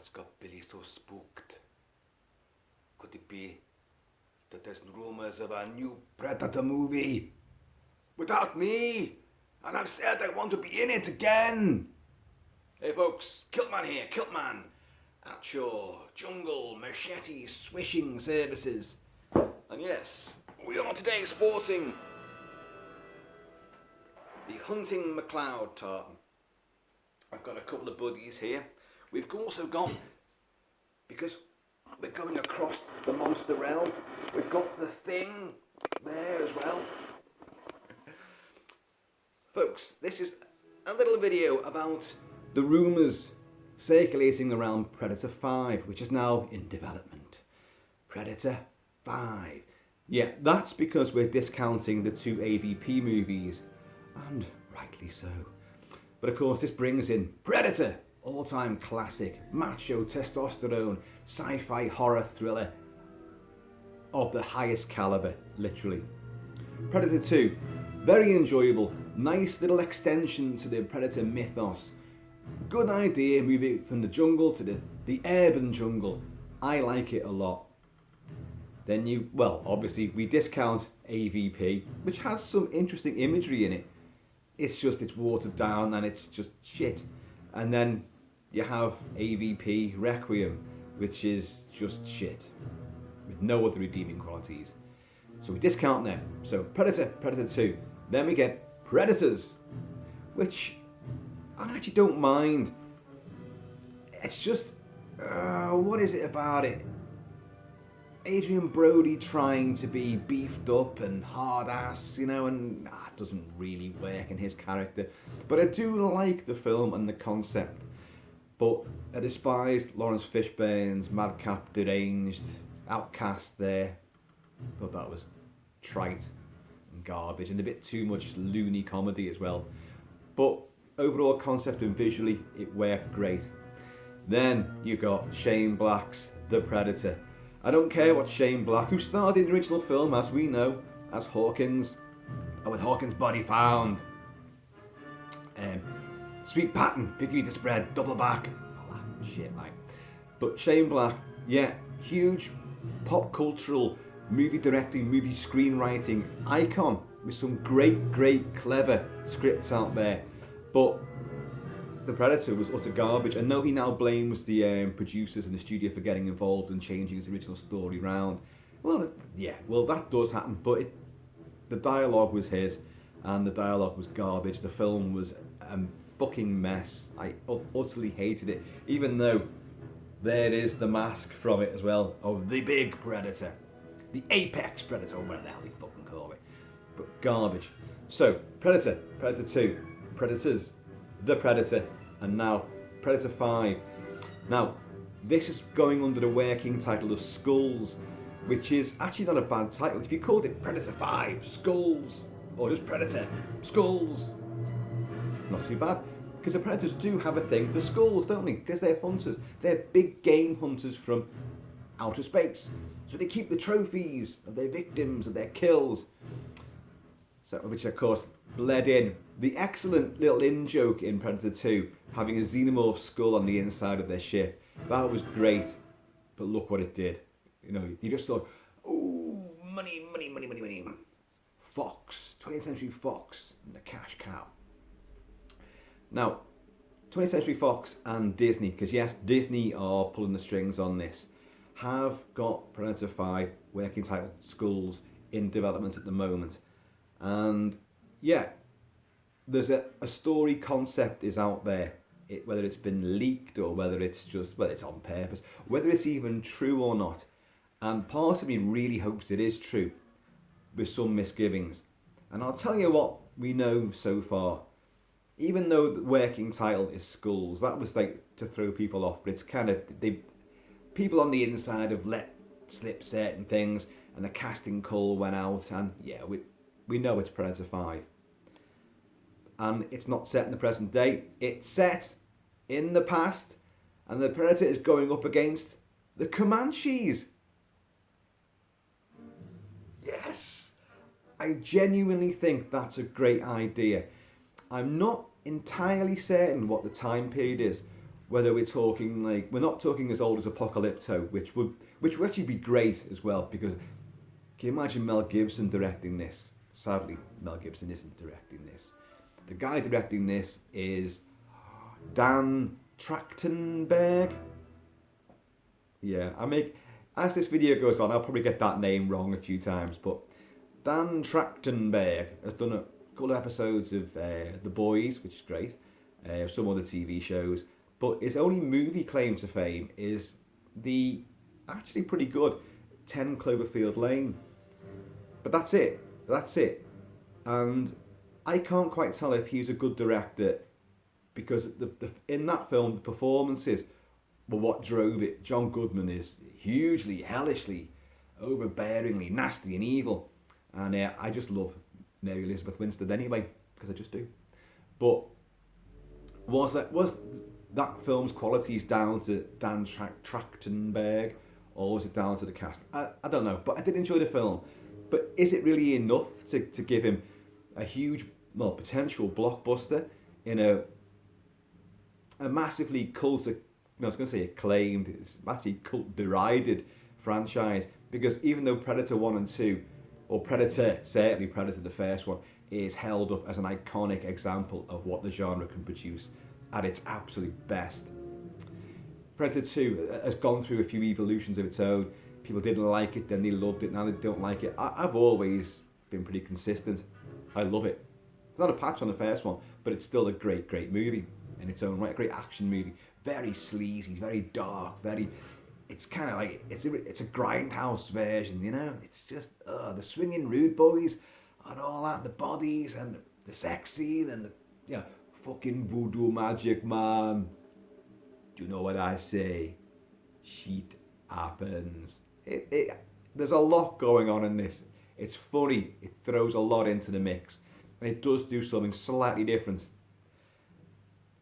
What's got Billy so spooked? Could it be that there's rumours of a new Predator movie? Without me! And I've said I want to be in it again! Hey folks, Kilt-Man here, Kilt-Man! At your jungle machete swishing services. And yes, we are today sporting the Hunting McLeod tartan. I've got a couple of buddies here. We've also got, because we're going across the monster realm, we've got the Thing there as well. Folks, this is a little video about the rumours circulating around Predator 5, which is now in development. Predator 5. Yeah, that's because we're discounting the two AVP movies, and rightly so. But of course this brings in Predator, all-time classic, macho testosterone, sci-fi horror thriller of the highest calibre, literally. Predator 2, very enjoyable, nice little extension to the Predator mythos. Good idea moving from the jungle to the urban jungle. I like it a lot. Then obviously we discount AVP, which has some interesting imagery in it. It's watered down and it's just shit. And then you have AVP Requiem, which is just shit, with no other redeeming qualities. So we discount them. So Predator, Predator 2. Then we get Predators, which I actually don't mind. It's just, what is it about it? Adrian Brody trying to be beefed up and hard ass, and it doesn't really work in his character. But I do like the film and the concept. But I despise Lawrence Fishburne's madcap, deranged, outcast there. Thought that was trite and garbage and a bit too much loony comedy as well. But overall concept and visually, it worked great. Then you got Shane Black's The Predator. I don't care what Shane Black, who starred in the original film, as we know, as Hawkins. And when Hawkins' body found. Sweet pattern, 50 meter spread, double back, all that shit like. But Shane Black, yeah, huge pop cultural movie directing, movie screenwriting icon with some great, clever scripts out there. But The Predator was utter garbage. I know he now blames the producers and the studio for getting involved and changing his original story round. Well, yeah, that does happen, but the dialogue was his, and the dialogue was garbage. The film was fucking mess. I utterly hated it, even though there is the mask from it as well of the big Predator, the apex Predator, whatever the hell they fucking call it. But garbage. So Predator, Predator 2, Predators, The Predator, and now Predator 5. Now this is going under the working title of Skulls, which is actually not a bad title. If you called it Predator 5 Skulls, or just Predator Skulls, not too bad, because the Predators do have a thing for skulls, don't they? Because they're hunters. They're big game hunters from outer space. So they keep the trophies of their victims, of their kills. So, which of course bled in. The excellent little in-joke in Predator 2, having a xenomorph skull on the inside of their ship. That was great, but look what it did. You just thought, oh, money. Fox, 20th Century Fox, and the cash cow. Now, 20th Century Fox and Disney, because yes, Disney are pulling the strings on this, have got Predator 5, working title, Skulls, in development at the moment. And yeah, there's a story concept is out there, whether it's been leaked or whether it's it's on purpose, whether it's even true or not. And part of me really hopes it is true, with some misgivings. And I'll tell you what we know so far. Even though the working title is Skulls, that was like to throw people off, but it's kind of, people on the inside have let slip certain things, and the casting call went out, and yeah, we know it's Predator 5. And it's not set in the present day, it's set in the past, and the Predator is going up against the Comanches. Yes! I genuinely think that's a great idea. I'm not entirely certain what the time period is, Whether we're talking like, we're not talking as old as Apocalypto, which would actually be great as well, because can you imagine Mel Gibson directing this? Sadly, Mel Gibson isn't directing this. The guy directing this is Dan Tranchenberg. Yeah, as this video goes on, I'll probably get that name wrong a few times, but Dan Tranchenberg has done a couple of episodes of The Boys, which is great, some other TV shows, but his only movie claim to fame is the actually pretty good 10 Cloverfield Lane. But that's it. And I can't quite tell if he's a good director, because in that film, the performances were what drove it. John Goodman is hugely, hellishly, overbearingly nasty and evil. And I just love Mary Elizabeth Winstead anyway, because I just do. But was that film's qualities down to Dan Trachtenberg, or was it down to the cast? I don't know, but I did enjoy the film. But is it really enough to give him a huge, potential blockbuster in a massively I was going to say acclaimed, it's actually cult derided franchise? Because even though Predator 1 and 2, or Predator, certainly Predator the first one, is held up as an iconic example of what the genre can produce at its absolute best, Predator 2 has gone through a few evolutions of its own. People didn't like it, then they loved it, now they don't like it. I've always been pretty consistent. I love it. It's not a patch on the first one, but it's still a great, great movie in its own right. A great action movie. Very sleazy, very dark, it's kind of like, it's a grindhouse version, you know? It's just, the swinging rude boys and all that, the bodies and the sex scene and the, fucking voodoo magic, man. Do you know what I say? Shit happens. There's a lot going on in this. It's funny, it throws a lot into the mix, and it does do something slightly different.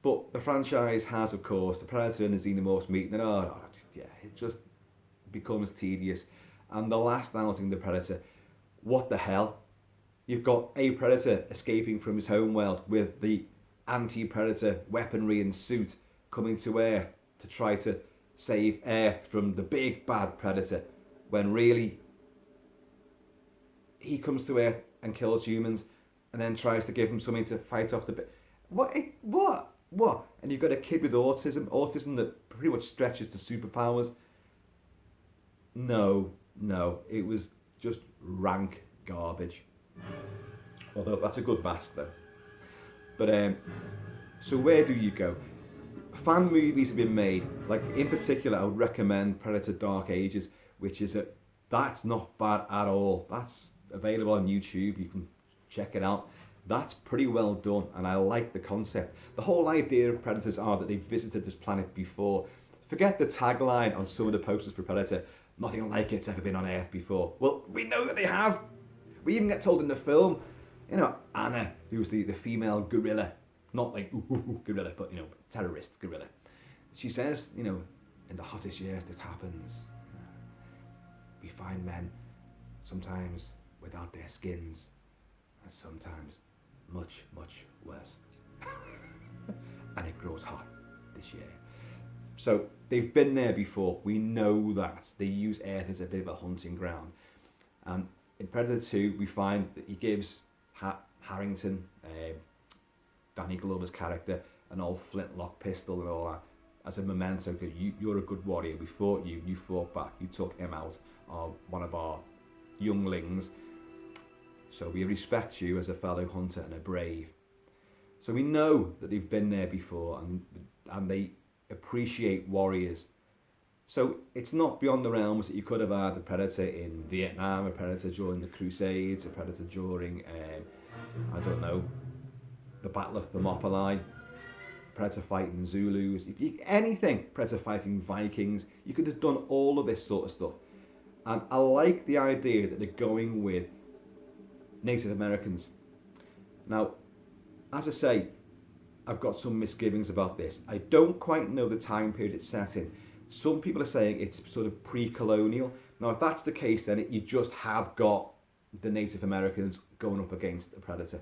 But the franchise has, of course, the Predator and the Xenomorphs meeting, and it just becomes tedious. And the last outing, the Predator, what the hell? You've got a Predator escaping from his homeworld with the anti-Predator weaponry and suit coming to Earth to try to save Earth from the big bad Predator, when really he comes to Earth and kills humans and then tries to give them something to fight off the... What? And you've got a kid with autism that pretty much stretches to superpowers. No, it was just rank garbage. Although that's a good mask though. But so where do you go? Fan movies have been made. Like in particular, I would recommend Predator Dark Ages, which is that's not bad at all. That's available on YouTube. You can check it out. That's pretty well done, and I like the concept. The whole idea of Predators are that they've visited this planet before. Forget the tagline on some of the posters for Predator, nothing like it's ever been on Earth before. Well, we know that they have. We even get told in the film, Anna, who's the female gorilla, not like gorilla, but terrorist gorilla. She says, in the hottest years this happens. We find men sometimes without their skins, and sometimes much, much worse. And it grows hot this year. So they've been there before. We know that. They use Earth as a bit of a hunting ground. And in Predator 2, we find that he gives Harrington, Danny Glover's character, an old flintlock pistol and all that as a memento. You're a good warrior. We fought you. You fought back. You took him out of one of our younglings. So we respect you as a fellow hunter and a brave. So we know that they've been there before, and they appreciate warriors. So it's not beyond the realms that you could have had a Predator in Vietnam, a Predator during the Crusades, a Predator during, the Battle of Thermopylae, Predator fighting Zulus, anything, Predator fighting Vikings. You could have done all of this sort of stuff. And I like the idea that they're going with Native Americans. Now, as I say, I've got some misgivings about this. I don't quite know the time period it's set in. Some people are saying it's sort of pre-colonial. Now, if that's the case, then you just have got the Native Americans going up against a Predator.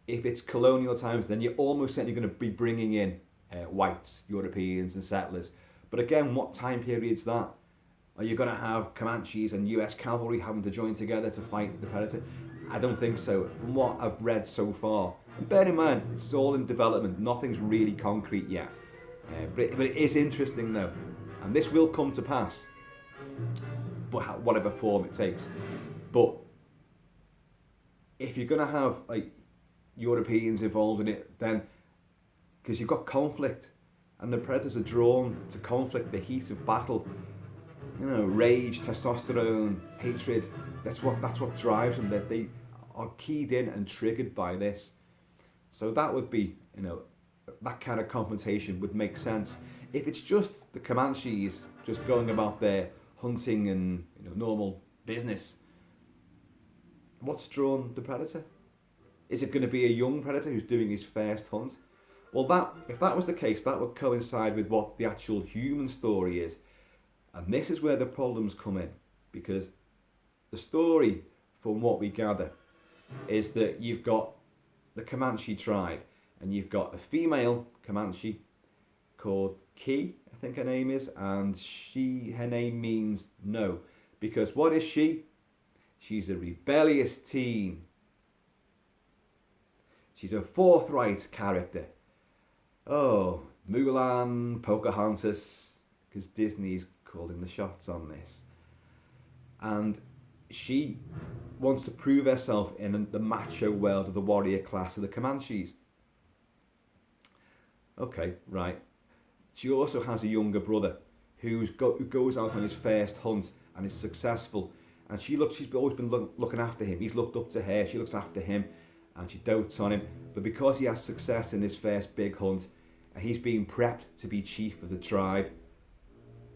If it's colonial times, then you're almost certainly going to be bringing in whites, Europeans and settlers. But again, what time period's that? Are you going to have Comanches and US cavalry having to join together to fight the predator? I don't think so, from what I've read so far. And bear in mind, it's all in development, nothing's really concrete yet. But it is interesting though, and this will come to pass, but whatever form it takes. But if you're going to have like Europeans involved in it, then because you've got conflict, and the predators are drawn to conflict, the heat of battle, you know, rage, testosterone, hatred. That's what drives them. That they are keyed in and triggered by this. So that would be, you know, that kind of confrontation would make sense. If it's just the Comanches just going about their hunting and, you know, normal business, what's drawn the predator? Is it going to be a young predator who's doing his first hunt? Well, if that was the case, that would coincide with what the actual human story is. And this is where the problems come in, because the story, from what we gather, is that you've got the Comanche tribe, and you've got a female Comanche called Key, I think her name is, and her name means no, because what is she? She's a rebellious teen. She's a forthright character. Oh, Mulan, Pocahontas, because Disney's calling the shots on this. And she wants to prove herself in the macho world of the warrior class of the Comanches. Okay, right. She also has a younger brother who goes out on his first hunt and is successful. And she's always been looking after him. He's looked up to her, she looks after him, and she dotes on him. But because he has success in his first big hunt, and he's being prepped to be chief of the tribe,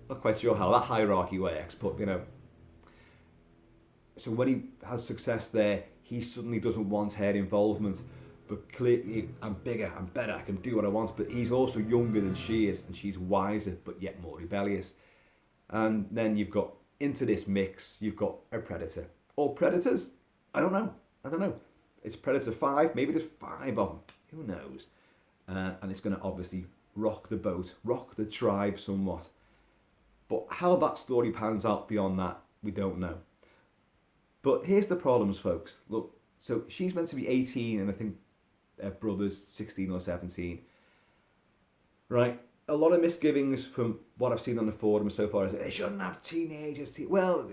not quite sure how that hierarchy works, but you know. So when he has success there, he suddenly doesn't want her involvement. But clearly, I'm bigger, I'm better, I can do what I want. But he's also younger than she is, and she's wiser, but yet more rebellious. And then you've got, into this mix, you've got a predator. Or predators? I don't know. It's Predator 5, maybe there's 5 of them. Who knows? And it's going to obviously rock the boat, rock the tribe somewhat. But how that story pans out beyond that, we don't know. But here's the problems, folks. Look, so she's meant to be 18, and I think her brother's 16 or 17. Right? A lot of misgivings from what I've seen on the forum so far is that they shouldn't have teenagers. Well,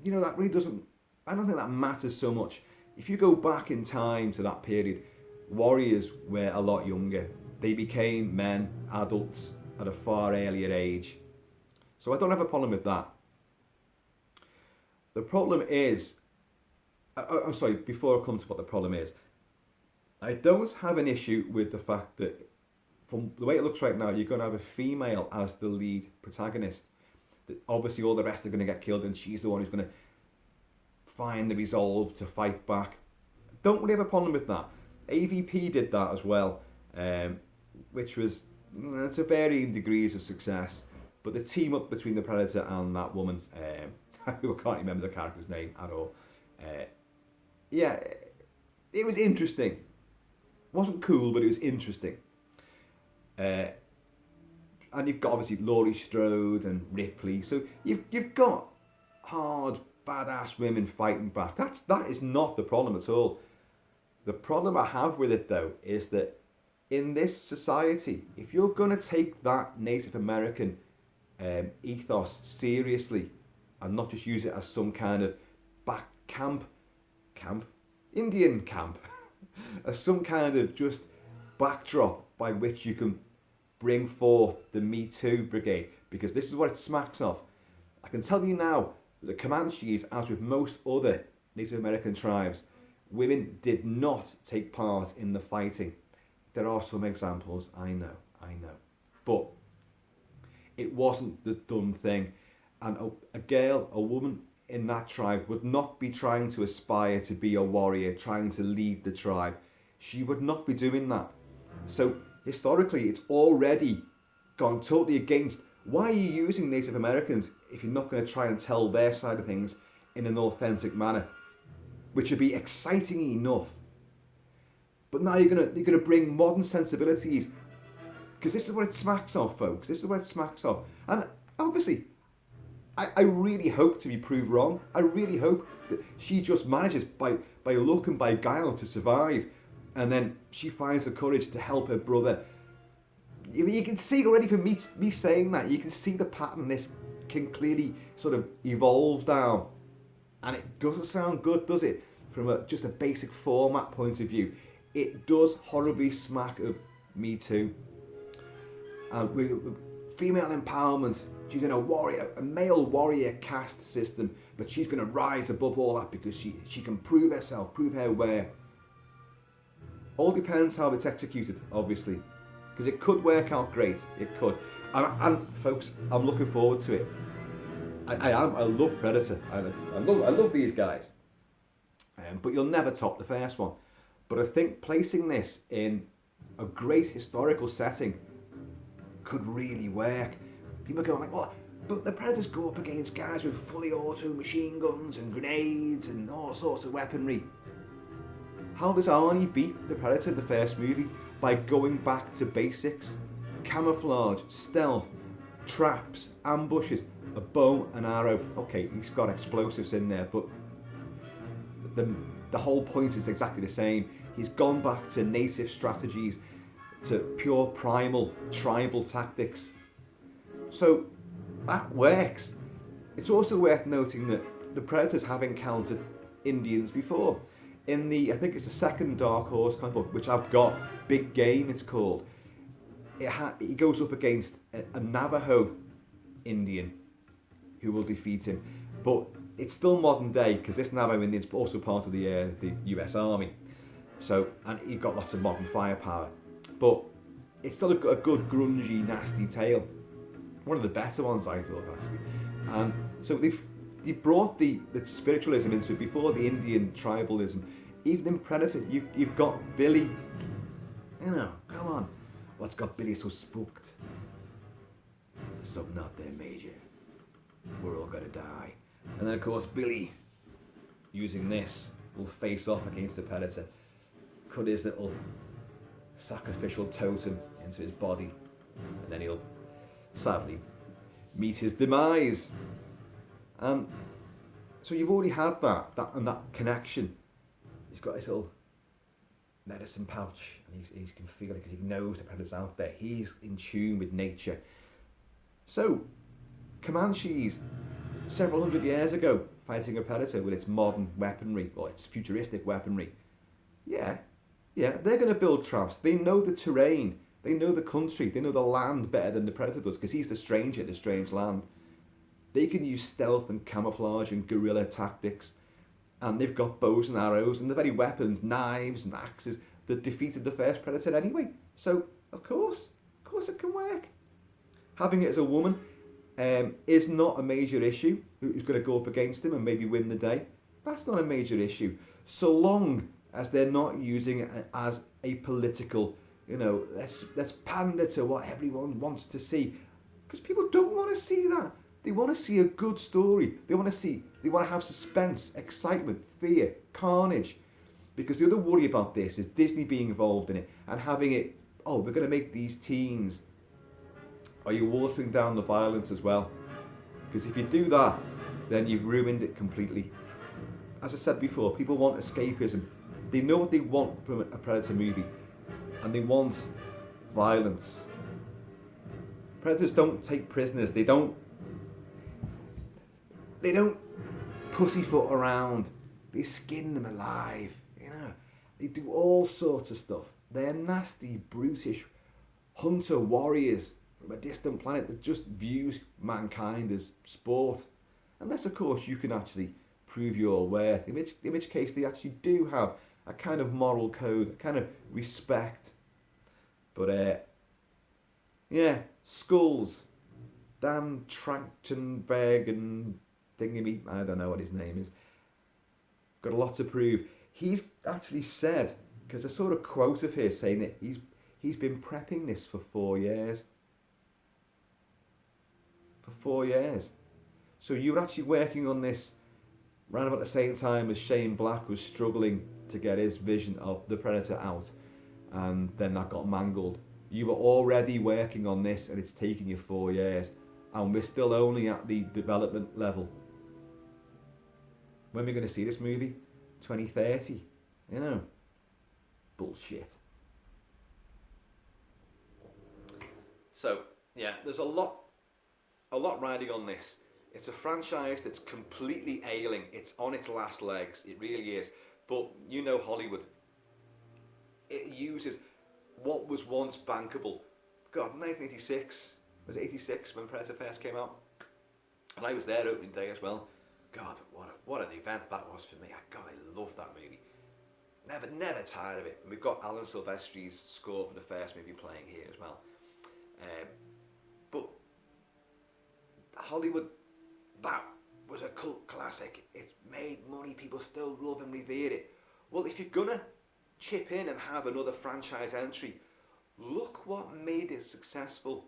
you know, that really doesn't, I don't think that matters so much. If you go back in time to that period, warriors were a lot younger. They became men, adults, at a far earlier age. So I don't have a problem with that. The problem is, I'm sorry, before I come to what the problem is, I don't have an issue with the fact that, from the way it looks right now, you're going to have a female as the lead protagonist. That obviously all the rest are going to get killed, and she's the one who's going to find the resolve to fight back. Don't really have a problem with that. AVP did that as well, which was, to varying degrees of success. But the team up between the Predator and that woman, I can't remember the character's name at all. Yeah, it was interesting. It wasn't cool, but it was interesting. And you've got obviously Laurie Strode and Ripley, so you've got hard, badass women fighting back. That is not the problem at all. The problem I have with it though is that in this society, if you're going to take that Native American ethos seriously and not just use it as some kind of back Indian camp, as some kind of just backdrop by which you can bring forth the Me Too brigade, because this is what it smacks of. I can tell you now that the Comanches, as with most other Native American tribes, women did not take part in the fighting. There are some examples, I know, but it wasn't the done thing. And a woman in that tribe would not be trying to aspire to be a warrior, trying to lead the tribe. She would not be doing that. So historically, it's already gone totally against. Why are you using Native Americans if you're not going to try and tell their side of things in an authentic manner, which would be exciting enough? But now you're gonna bring modern sensibilities, Because this is what it smacks of, folks. This is what it smacks of. And obviously, I really hope to be proved wrong. I really hope that she just manages by luck and by guile to survive. And then she finds the courage to help her brother. You can see already from me saying that, you can see the pattern this can clearly sort of evolve down. And it doesn't sound good, does it? From just a basic format point of view. It does horribly smack of Me Too. Female empowerment. She's in a male warrior caste system, but she's going to rise above all that because she can prove herself, prove her worth. All depends how it's executed, obviously, because it could work out great. It could, and folks, I'm looking forward to it. I love Predator. I love these guys, but you'll never top the first one. But I think placing this in a great historical setting could really work. People are going like, well, but the Predators go up against guys with fully auto machine guns and grenades and all sorts of weaponry. How does Arnie beat the Predator in the first movie? By going back to basics. Camouflage, stealth, traps, ambushes, a bow and arrow. Okay, he's got explosives in there, but the whole point is exactly the same. He's gone back to native strategies, to pure primal, tribal tactics. So that works. It's also worth noting that the Predators have encountered Indians before. In I think it's the second Dark Horse comic book, which I've got, Big Game it's called. He goes up against a Navajo Indian who will defeat him. But it's still modern day, because this Navajo Indian's also part of the US Army. So, and he's got lots of modern firepower. But it's still a good, grungy, nasty tale. One of the better ones, I thought, actually. And so they've brought the spiritualism into it before the Indian tribalism. Even in Predator, you've got Billy. You know, come on. What's got Billy so spooked? There's something out there, Major. We're all gonna die. And then, of course, Billy, using this, will face off against the Predator. Cut his little sacrificial totem into his body, and then he'll sadly meet his demise. So you've already had that connection. He's got his little medicine pouch, and he can feel it because he knows the Predator's out there. He's in tune with nature. So Comanches, several hundred years ago, fighting a Predator with its modern weaponry, or its futuristic weaponry. Yeah, they're going to build traps. They know the terrain, they know the country, they know the land better than the Predator does, because he's the stranger in the strange land. They can use stealth and camouflage and guerrilla tactics, and they've got bows and arrows and the very weapons, knives and axes, that defeated the first Predator anyway. So, of course it can work. Having it as a woman is not a major issue. Who's going to go up against him and maybe win the day? That's not a major issue, so long as they're not using it as a political, let's pander to what everyone wants to see, because people don't want to see that. They want to see a good story. They want to have suspense, excitement, fear, carnage. Because the other worry about this is Disney being involved in it and having it, we're going to make these teens. Are you watering down the violence as well? Because if you do that, then you've ruined it completely. As I said before, people want escapism. They know what they want from a Predator movie, and they want violence. Predators don't take prisoners. They don't pussyfoot around. They skin them alive. They do all sorts of stuff. They're nasty, brutish hunter warriors from a distant planet that just views mankind as sport. Unless, of course, you can actually prove your worth, in which case they actually do have a kind of moral code, a kind of respect. But, Skulls, Dan Tranchenberg and Thingamy, I don't know what his name is, got a lot to prove. He's actually said, because I saw a quote of his saying that he's been prepping this for 4 years. For 4 years. So you were actually working on this around about the same time as Shane Black was struggling to get his vision of the Predator out, and then that got mangled. You were already working on this and it's taken you 4 years, and we're still only at the development level. When are we going to see this movie? 2030? You know, bullshit. So yeah, there's a lot riding on this. It's a franchise that's completely ailing. It's on its last legs. It really is. But you know Hollywood. It uses what was once bankable. God, 1986. Was it 86 when Predator first came out? And I was there opening day as well. God, what an event that was for me. God, I love that movie. Never tired of it. And we've got Alan Silvestri's score for the first movie playing here as well. But Hollywood, that was a cult classic. It made money. People still love and revere it. Well, if you're gonna chip in and have another franchise entry, look what made it successful.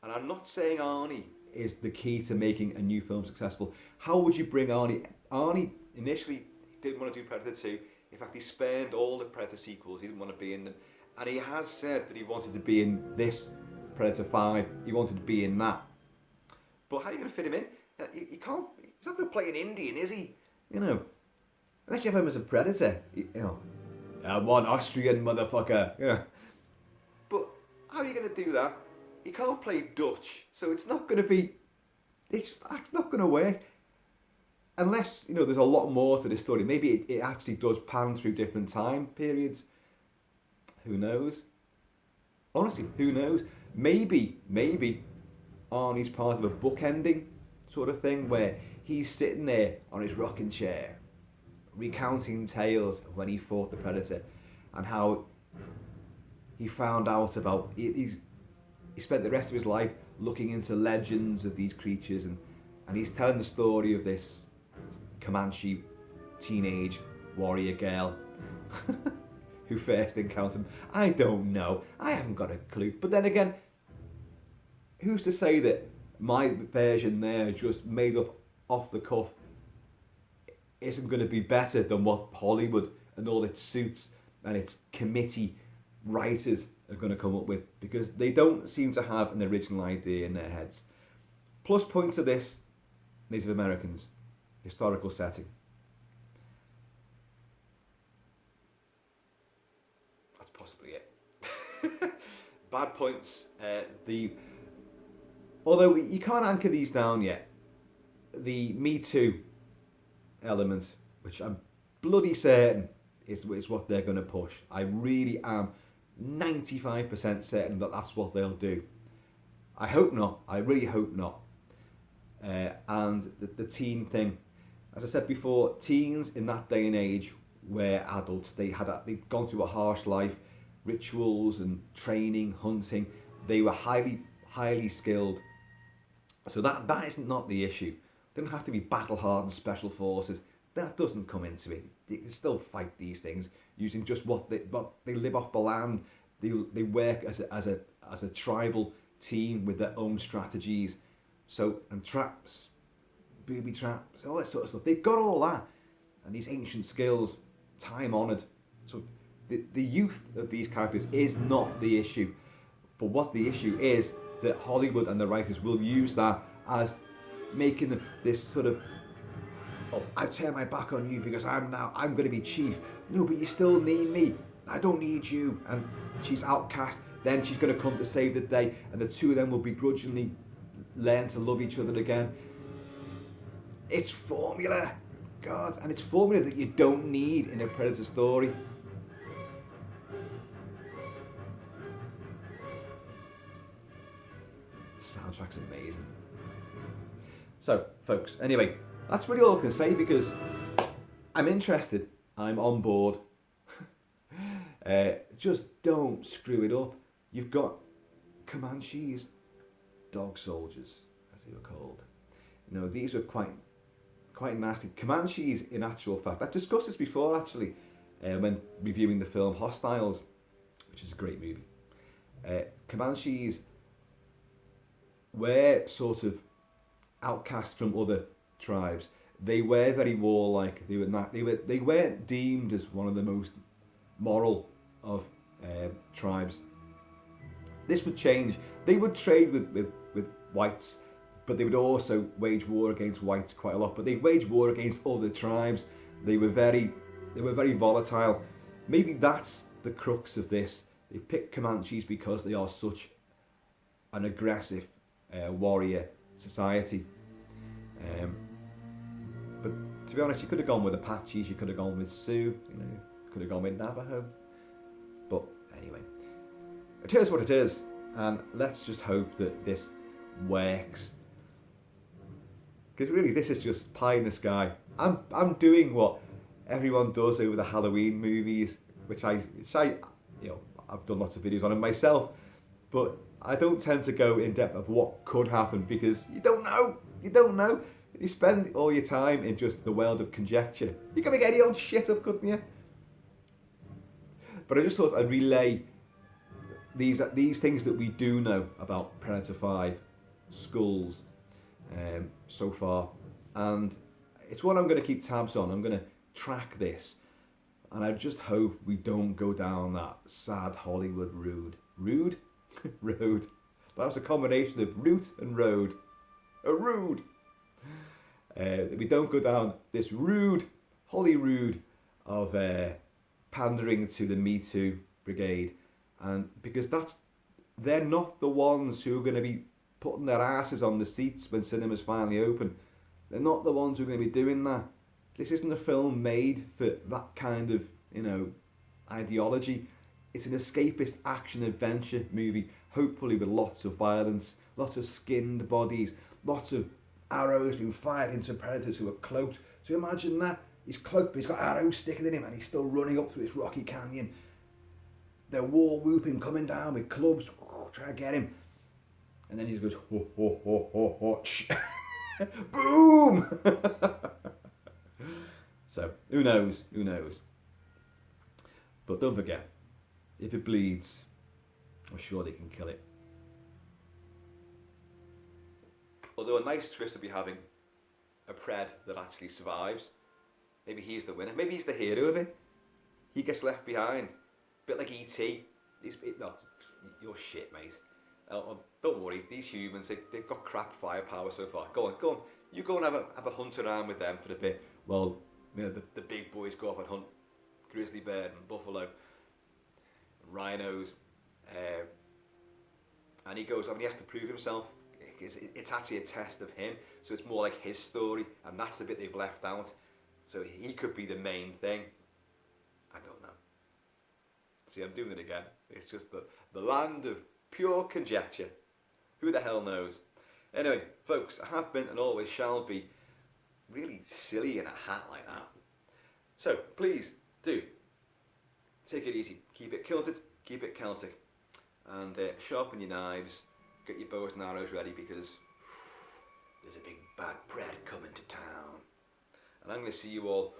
And I'm not saying Arnie is the key to making a new film successful. How would you bring Arnie? Arnie initially didn't want to do Predator 2. In fact, he spurned all the Predator sequels. He didn't want to be in them. And he has said that he wanted to be in this Predator 5. He wanted to be in that. But how are you going to fit him in? You can't. He's not going to play an Indian, is he? You know, unless you have him as a Predator. You know, I'm one Austrian motherfucker. You know. But how are you going to do that? He can't play Dutch, so it's not going to be. It's not going to work. Unless, you know, there's a lot more to this story. Maybe it actually does pan through different time periods. Who knows? Honestly, who knows? Maybe Arnie's part of a bookending sort of thing where he's sitting there on his rocking chair, recounting tales of when he fought the Predator and how he found out about. He spent the rest of his life looking into legends of these creatures, and he's telling the story of this Commanche teenage warrior girl who first encountered him. I don't know. I haven't got a clue. But then again, who's to say that my version there, just made up off the cuff, isn't going to be better than what Hollywood and all its suits and its committee writers are going to come up with, because they don't seem to have an original idea in their heads. Plus point to this, Native Americans, historical setting. That's possibly it. Bad points. Although you can't anchor these down yet, the Me Too element, which I'm bloody certain is what they're going to push. I really am 95% certain that that's what they'll do. I hope not. I really hope not. And the teen thing, as I said before, teens in that day and age were adults. They'd gone through a harsh life, rituals and training, hunting. They were highly skilled. So that is not the issue. They don't have to be battle hardened special forces. That doesn't come into it. They can still fight these things using just what they live off the land. They work as a tribal team with their own strategies. So, and traps, booby traps, all that sort of stuff. They've got all that, and these ancient skills, time honoured. So the youth of these characters is not the issue. But what the issue is that Hollywood and the writers will use that as making them this sort of, oh, I turn my back on you because I'm going to be chief. No, but you still need me. I don't need you. And she's outcast. Then she's going to come to save the day, and the two of them will begrudgingly learn to love each other again. It's formula, God, and it's formula that you don't need in a Predator story. Soundtrack's amazing. So, folks, anyway, that's really all I can say because I'm interested. I'm on board. Just don't screw it up. You've got Comanches, dog soldiers, as they were called. You know, these were quite nasty. Comanches, in actual fact, I've discussed this before actually, when reviewing the film Hostiles, which is a great movie. Comanches were sort of outcast from other tribes. They were very warlike. They weren't deemed as one of the most moral of tribes. This would change. They would trade with whites, but they would also wage war against whites quite a lot. But they wage war against other tribes. They were very volatile. Maybe that's the crux of this. They pick Comanches because they are such an aggressive warrior society. But to be honest, you could have gone with Apaches, you could have gone with Sioux, you know, you could have gone with Navajo. But anyway, it is what it is, and let's just hope that this works. Because really, this is just pie in the sky. I'm doing what everyone does over the Halloween movies, which I you know, I've done lots of videos on it myself, but I don't tend to go in depth of what could happen because you don't know. You don't know. You spend all your time in just the world of conjecture. You can make any old shit up, couldn't you? But I just thought I'd relay these things that we do know about Predator 5 skulls so far, and it's what I'm going to keep tabs on. I'm going to track this, and I just hope we don't go down that sad Hollywood road. Road. That was a combination of root and road. A road. We don't go down this Holly road of pandering to the Me Too brigade, and because they're not the ones who are going to be putting their asses on the seats when cinemas finally open. They're not the ones who are going to be doing that. This isn't a film made for that kind of, you know, ideology. It's an escapist action adventure movie, hopefully with lots of violence, lots of skinned bodies, lots of arrows being fired into predators who are cloaked. So imagine that. He's cloaked, but he's got arrows sticking in him, and he's still running up through this rocky canyon. They're war whooping, coming down with clubs, trying to get him. And then he just goes, ho, ho, ho, ho, ho. Boom! So, who knows? But don't forget, if it bleeds, I'm sure they can kill it. Although a nice twist to be having a pred that actually survives. Maybe he's the winner. Maybe he's the hero of it. He gets left behind. A bit like E.T. No, you're shit, mate. Don't worry, these humans, they've got crap firepower so far. Go on. You go and have a hunt around with them for a bit. Well, you know, the big boys go off and hunt grizzly bear and buffalo and rhinos. And he goes off and he has to prove himself. It's actually a test of him, so it's more like his story, and that's the bit they've left out. So he could be the main thing. I don't know. See, I'm doing it again. It's just the land of pure conjecture. Who the hell knows? Anyway, folks, I have been and always shall be really silly in a hat like that. So please do take it easy. Keep it kilted, keep it Celtic, and sharpen your knives. Get your bows and arrows ready because there's a big bad pred coming to town. And I'm going to see you all